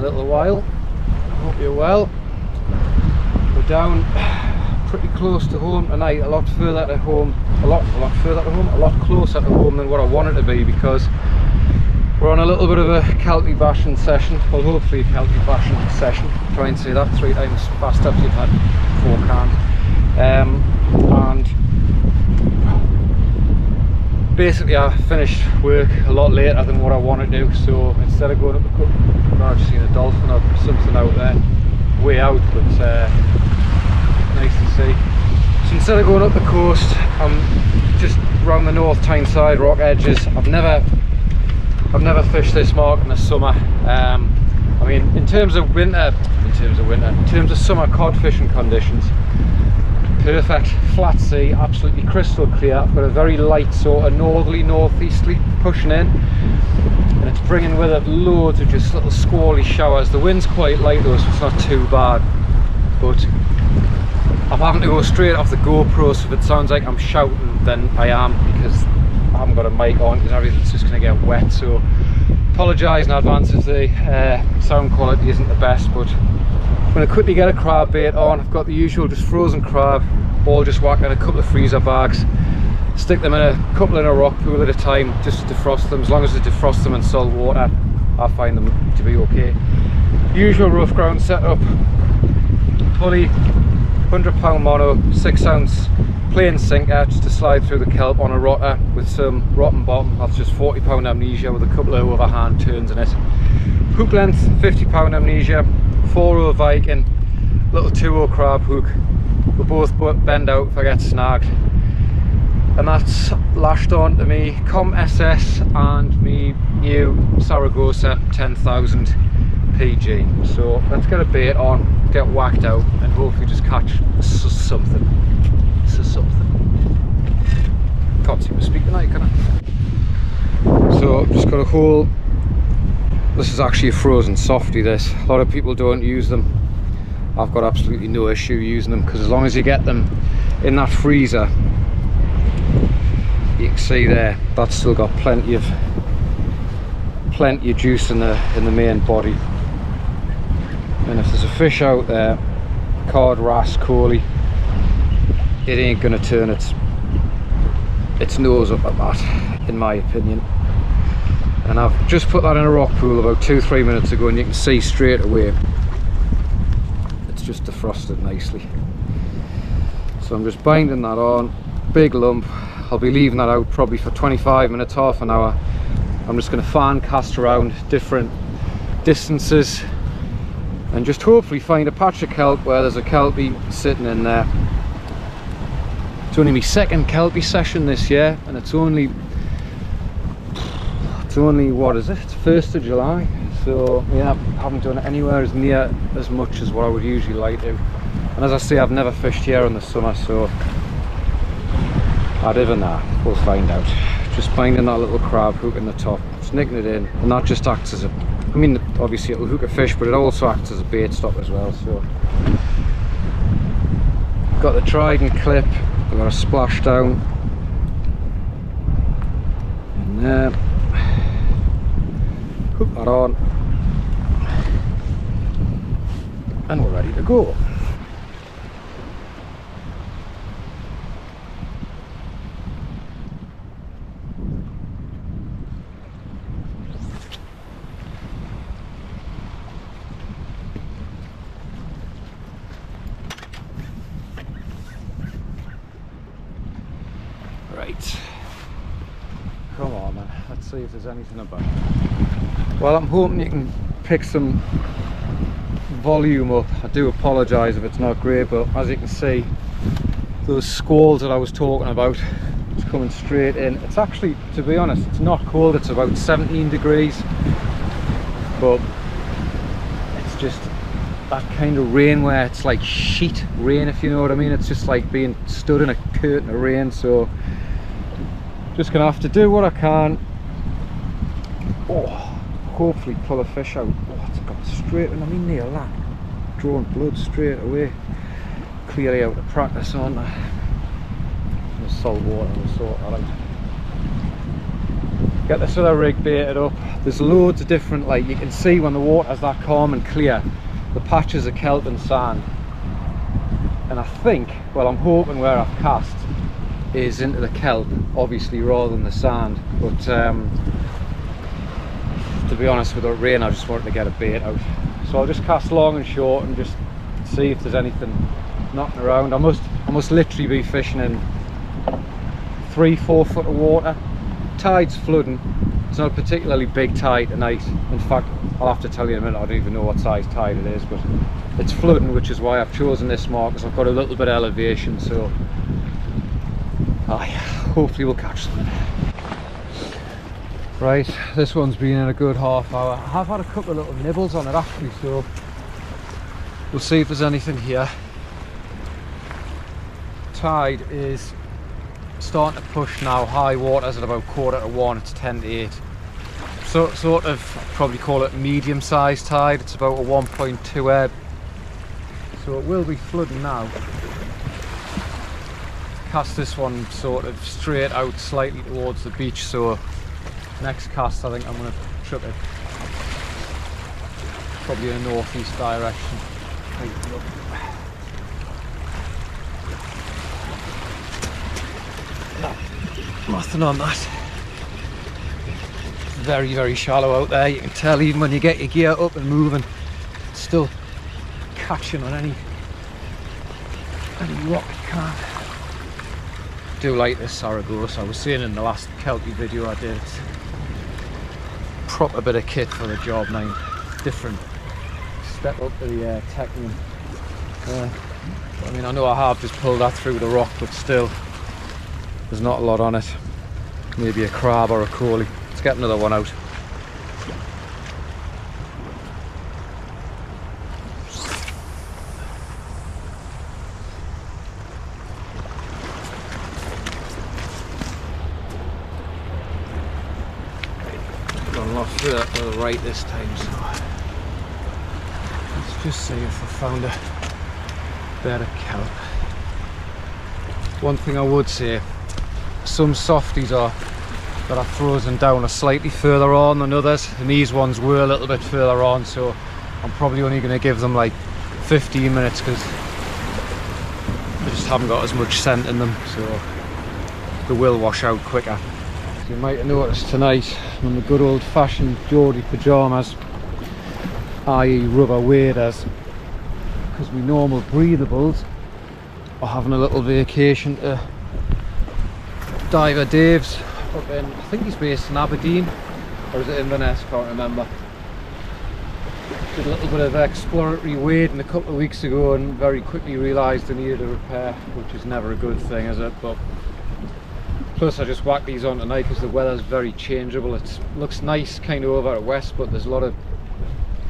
little while. Hope you're well. We're down pretty close to home tonight, a lot further to home, a lot closer to home than what I wanted to be, because we're on a little bit of a Kelpie bashing session. Well, hopefully a Kelpie bashing session. Try and say that 3 times fast after you've had 4 cans. And basically I finished work a lot later than what I want to do, so instead of going up the coast, I've just seen a dolphin or something out there, way out, but nice to see. So instead of going up the coast, I'm just round the North Tyneside rock edges. I've never fished this mark in the summer. I mean, in terms of summer cod fishing conditions, perfect, flat sea, absolutely crystal clear. I've got a very light sort of northerly, northeasterly pushing in, and it's bringing with it loads of just little squally showers. The wind's quite light though, so it's not too bad, but I'm having to go straight off the GoPro, so if it sounds like I'm shouting, then I am, because I haven't got a mic on, because everything's just going to get wet. So apologise in advance if the sound quality isn't the best, but I'm going to quickly get a crab bait on. I've got the usual just frozen crab, all just whack in a couple of freezer bags, stick them in a couple in a rock pool at a time, just to defrost them. As long as I defrost them in salt water, I find them to be okay. Usual rough ground setup, pulley, 100-pound mono, 6-ounce plain sinker, just to slide through the kelp on a rotter with some rotten bottom. That's just 40-pound amnesia with a couple of overhand turns in it. Hook length, 50-pound amnesia, 4-0 Viking, little 2-0 crab hook. We'll both bend out if I get snagged. And that's lashed on to me Com SS and me new Saragossa 10,000 PG. So let's get a bait on, get whacked out, and hopefully just catch something. Can't seem to speak tonight, can I? So I've just got a whole, this is actually a frozen softie this. A lot of people don't use them. I've got absolutely no issue using them, because as long as you get them in that freezer, you can see there, that's still got plenty of juice in the main body. And if there's a fish out there, cod, wrasse, coley, it ain't gonna turn its nose up at that, in my opinion. And I've just put that in a rock pool about 2-3 minutes ago, and you can see straight away it's just defrosted nicely. So I'm just binding that on, big lump. I'll be leaving that out probably for 25 minutes, half an hour. I'm just going to fan cast around different distances and just hopefully find a patch of kelp where there's a kelpie sitting in there. It's only my second kelpie session this year, and it's only what is it? It's 1st of July. So yeah, I haven't done it anywhere as near as much as what I would usually like to. And as I say, I've never fished here in the summer, so I'd even that. We'll find out. Just binding that little crab hook in the top, just nicking it in, and that just acts as a, I mean, obviously it'll hook a fish, but it also acts as a bait stop as well. So got the trident clip, I've got a splash down in there, hook that on, and we're ready to go. Right, come on man, let's see if there's anything about it. Well, I'm hoping you can pick some volume up. I do apologise if it's not great, but as you can see, those squalls that I was talking about, it's coming straight in. It's actually, to be honest, it's not cold, it's about 17 degrees, but it's just that kind of rain where it's like sheet rain, if you know what I mean. It's just like being stood in a curtain of rain, so just gonna have to do what I can. Oh, hopefully pull a fish out. Oh, it's got straight in. I mean, near that, drawing blood straight away. Clearly out of practice on the salt water will sort that out. get this other rig baited up. There's loads of different, like you can see when the water's that calm and clear, the patches of kelp and sand. And I think, well, I'm hoping where I've cast is into the kelp, obviously, rather than the sand. But to be honest, with the rain, I just wanted to get a bait out. So I'll just cast long and short and just see if there's anything knocking around. I must literally be fishing in 3-4 foot of water. Tide's flooding. It's not a particularly big tide tonight. In fact, I'll have to tell you in a minute, I don't even know what size tide it is, but it's flooding, which is why I've chosen this mark, because I've got a little bit of elevation, so hopefully we'll catch something. Right, this one's been in a good half hour. I have had a couple of little nibbles on it actually, so we'll see if there's anything here. Tide is starting to push now. High water's at about 1/4 to 1, it's 10 to 8. So sort of, I'd probably call it medium sized tide. It's about a 1.2 ebb. So it will be flooding now. Cast this one sort of straight out slightly towards the beach, so next cast I think I'm going to trip it probably in a northeast direction. No, nothing on that. Very, very shallow out there. You can tell even when you get your gear up and moving, it's still catching on any rock it can. Do like this Saragossa. I was saying in the last kelpie video I did, it's proper bit of kit for the job now. Different step up to the technique. I mean, I know I have just pulled that through the rock, but still there's not a lot on it. Maybe a crab or a coley. Let's get another one out. Got a lot further to the right this time, so let's just see if I found a better kelp. One thing I would say, some softies that are frozen down are slightly further on than others, and these ones were a little bit further on, so I'm probably only going to give them like 15 minutes because they just haven't got as much scent in them, so they will wash out quicker. So you might have noticed tonight I'm in the good old fashioned Geordie pyjamas, i.e. rubber waders, because we normal breathables are having a little vacation to Diver Dave's up in, I think he's based in Aberdeen, or is it Inverness, can't remember. Did a little bit of exploratory wading a couple of weeks ago and very quickly realised I needed a repair, which is never a good thing, is it? But plus I just whacked these on tonight because the weather's very changeable. It looks nice kind of over at west, but there's a lot of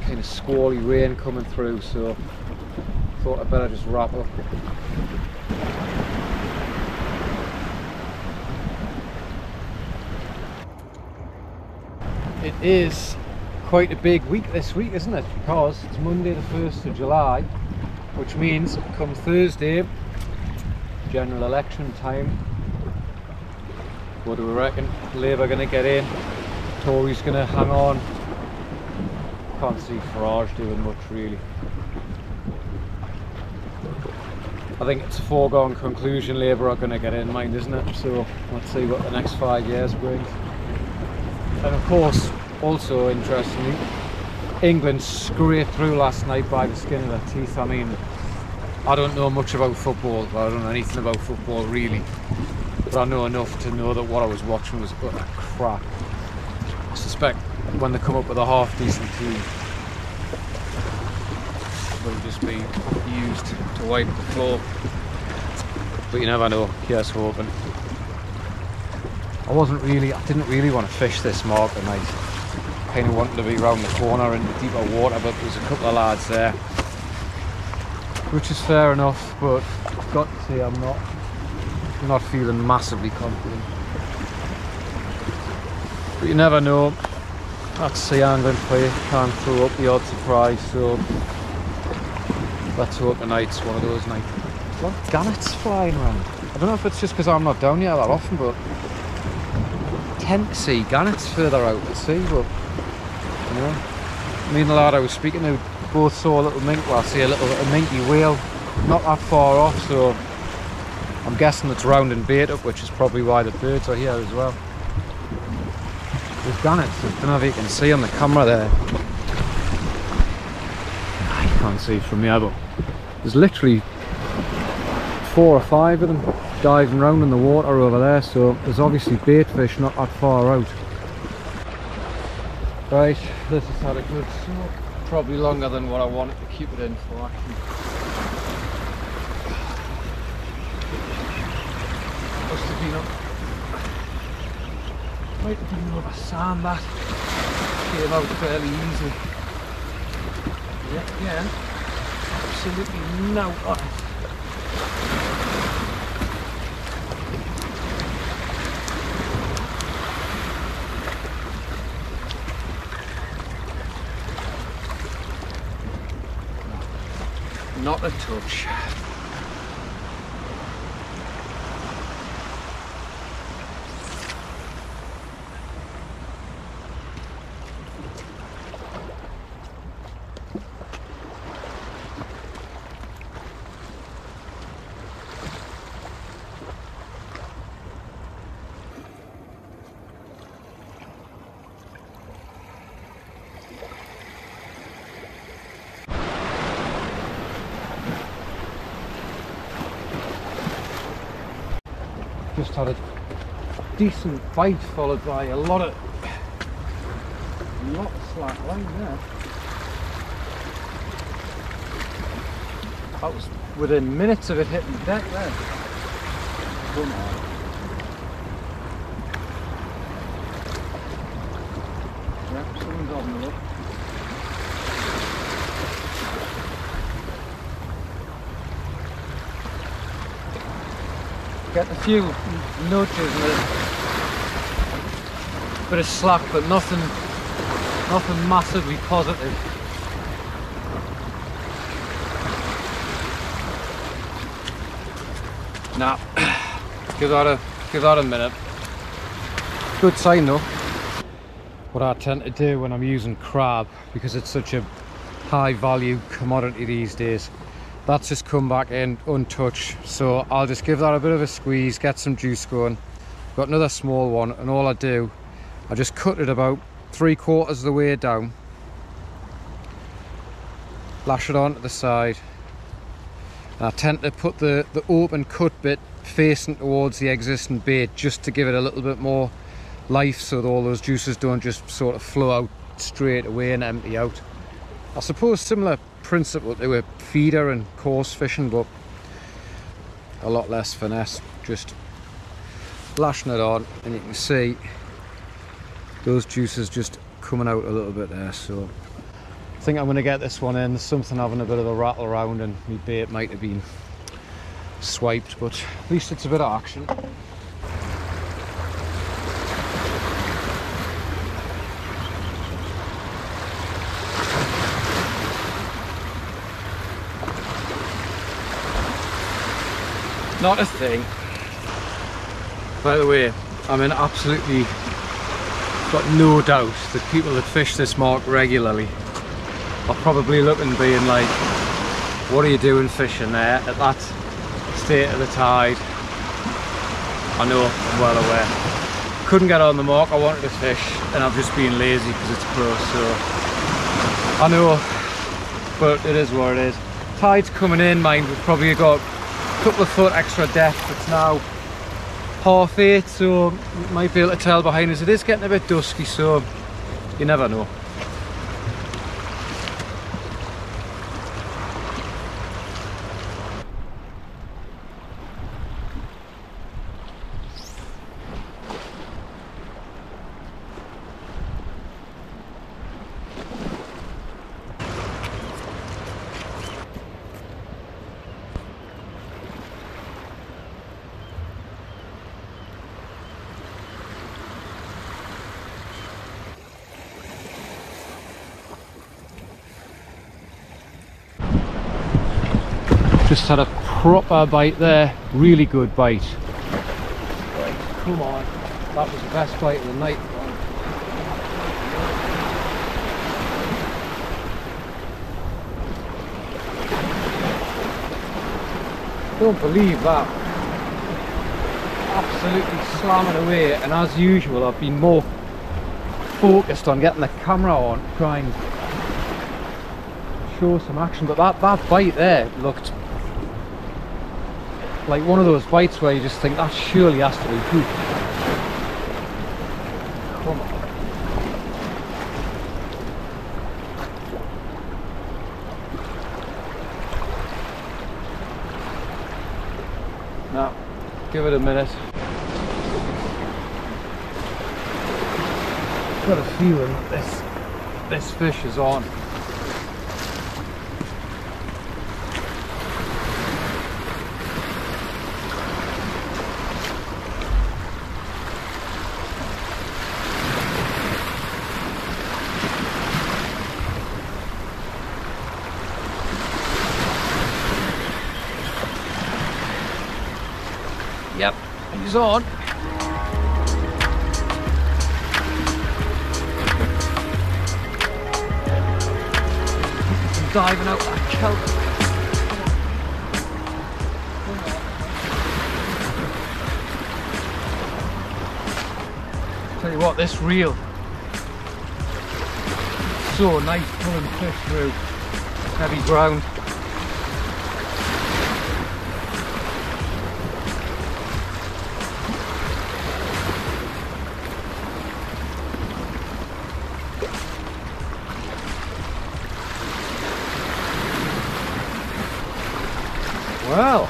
kind of squally rain coming through, so I thought I'd better just wrap up. It is quite a big week this week, isn't it? Because it's Monday the 1st of July, which means come Thursday, general election time. What do we reckon? Labour going to get in, Tories going to hang on. Can't see Farage doing much really. I think it's a foregone conclusion Labour are going to get in, mind, isn't it? So let's see what the next 5 years brings. And of course, also interestingly, England scraped through last night by the skin of their teeth. I mean, I don't know much about football, I don't know anything about football really, but I know enough to know that what I was watching was utter crap. I suspect when they come up with a half decent team, will just be used to wipe the floor, but you never know. Here's hoping. I didn't really want to fish this mark tonight. Kind of wanted to be round the corner into deeper water, but there's a couple of lads there, which is fair enough, but I've got to say I'm not feeling massively confident. But you never know. That's sea angling for you, can't throw up the odd surprise, so let's hope tonight's one of those nights. A lot of gannets flying around. I don't know if it's just because I'm not down here that often, but tend to see gannets further out at sea, but you know, me and the lad I was speaking to both saw a little mink, well I see a minky whale not that far off, so I'm guessing it's rounding bait up, which is probably why the birds are here as well. There's gannets, I don't know if you can see on the camera there. I can't see from here, but there's literally 4 or 5 of them diving around in the water over there, so there's obviously bait fish not that far out. Right, this has had a good soak, probably longer than what I wanted to keep it in for actually. Must have been up, might have been over sand that came out fairly easily. Yet again, absolutely no on it. Not a touch. Just had a decent bite followed by a lot of slack line there. That was within minutes of it hitting the deck there. Come on. Yeah, someone's having a look. Getting a few nudges and a bit of slack, but nothing massively positive. Nah, give that a minute. Good sign though. What I tend to do when I'm using crab, because it's such a high value commodity these days, that's just come back in untouched, so I'll just give that a bit of a squeeze, get some juice going. Got another small one, and all I do, I just cut it about 3/4 of the way down, lash it onto the side, and I tend to put the open cut bit facing towards the existing bait just to give it a little bit more life, so that all those juices don't just sort of flow out straight away and empty out. I suppose similar principle to a feeder and coarse fishing, but a lot less finesse. Just lashing it on, and you can see those juices just coming out a little bit there. So I think I'm going to get this one in. There's something having a bit of a rattle around, and my bait might have been swiped, but at least it's a bit of action. Not a thing. By the way, I'm in absolutely got no doubt that people that fish this mark regularly are probably looking, being like, what are you doing fishing there at that state of the tide? I know, I'm well aware. Couldn't get on the mark I wanted to fish, and I've just been lazy because it's close, so I know, but it is what it is. Tide's coming in, mind, we've probably got couple of foot extra depth. It's now 8:30, so you might be able to tell behind us it is getting a bit dusky, so you never know. Just had a proper bite there, really good bite. Right, come on. That was the best bite of the night. Don't believe that. Absolutely slamming away, and as usual I've been more focused on getting the camera on to try and show some action, but that bite there looked like one of those bites where you just think that surely has to be hooked. Come on. Now, give it a minute. Got a feeling that this fish is on. Yep, he's on. Diving out that kelp. Tell you what, this reel, so nice pulling fish through heavy ground. Well,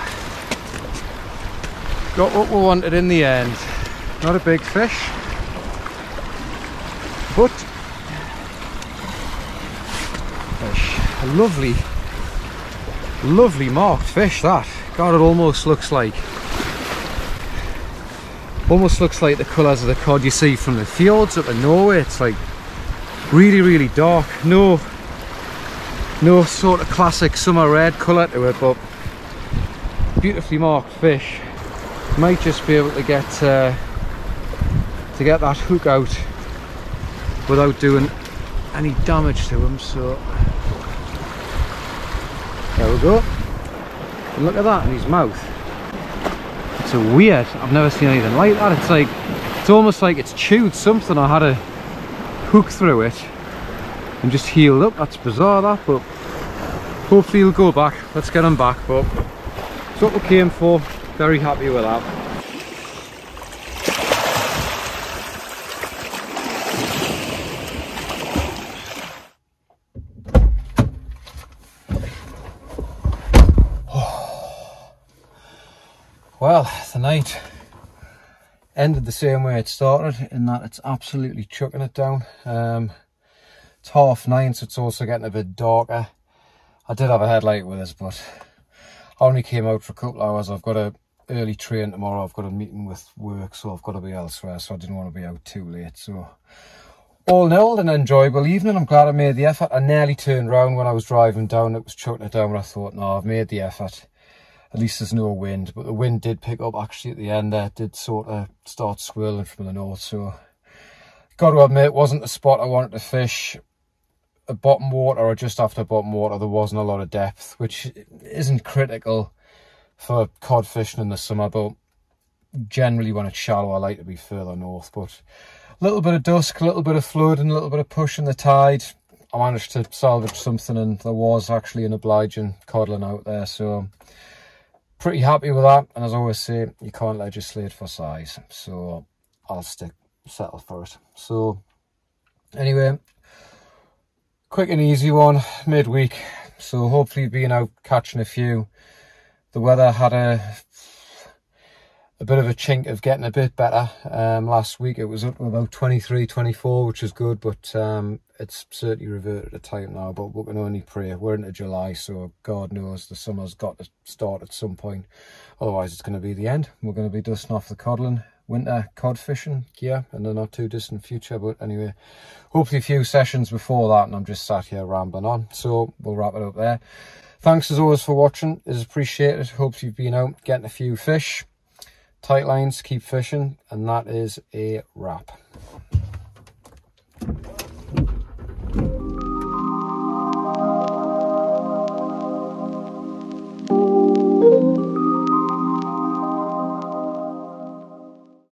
got what we wanted in the end. Not a big fish, but a lovely marked fish. That, God, it almost looks like the colours of the cod you see from the fjords up in Norway. It's like really dark. No sort of classic summer red colour to it, but beautifully marked fish. Might just be able to get that hook out without doing any damage to him. So there we go. And look at that in his mouth. It's a weird. I've never seen anything like that. It's almost like it's chewed something. I had a hook through it and just healed up. That's bizarre, that, but hopefully he'll go back. Let's get him back. But that's what we came for. Very happy with that. Well, the night ended the same way it started, in that it's absolutely chucking it down. It's 9:30, so it's also getting a bit darker. I did have a headlight with us, but I only came out for a couple of hours. I've got a early train tomorrow. I've got a meeting with work, so I've got to be elsewhere, so I didn't want to be out too late. So all in all, an enjoyable evening. I'm glad I made the effort. I nearly turned round when I was driving down. It was chucking it down, but I thought, no, I've made the effort. At least there's no wind, but the wind did pick up actually at the end there. It did sort of start swirling from the north, so got to admit, it wasn't the spot I wanted to fish. At bottom water, or just after bottom water, there wasn't a lot of depth, which isn't critical for cod fishing in the summer, but generally when it's shallow I like to be further north. But a little bit of dusk, a little bit of flood and a little bit of push in the tide, I managed to salvage something, and there was actually an obliging codling out there, so pretty happy with that. And as I always say, you can't legislate for size, so I'll settle for it. So anyway, quick and easy one, midweek, so hopefully being out catching a few. The weather had a bit of a chink of getting a bit better. Last week it was up to about 23, 24, which is good, but it's certainly reverted to type now. But we can only pray. We're into July, so God knows the summer's got to start at some point. Otherwise it's going to be the end. We're going to be dusting off the codling winter cod fishing gear in the not too distant future. But anyway, hopefully a few sessions before that, and I'm just sat here rambling on, so we'll wrap it up there. Thanks as always for watching. It's appreciated. Hope you've been out getting a few fish. tight lines, keep fishing, and that is a wrap.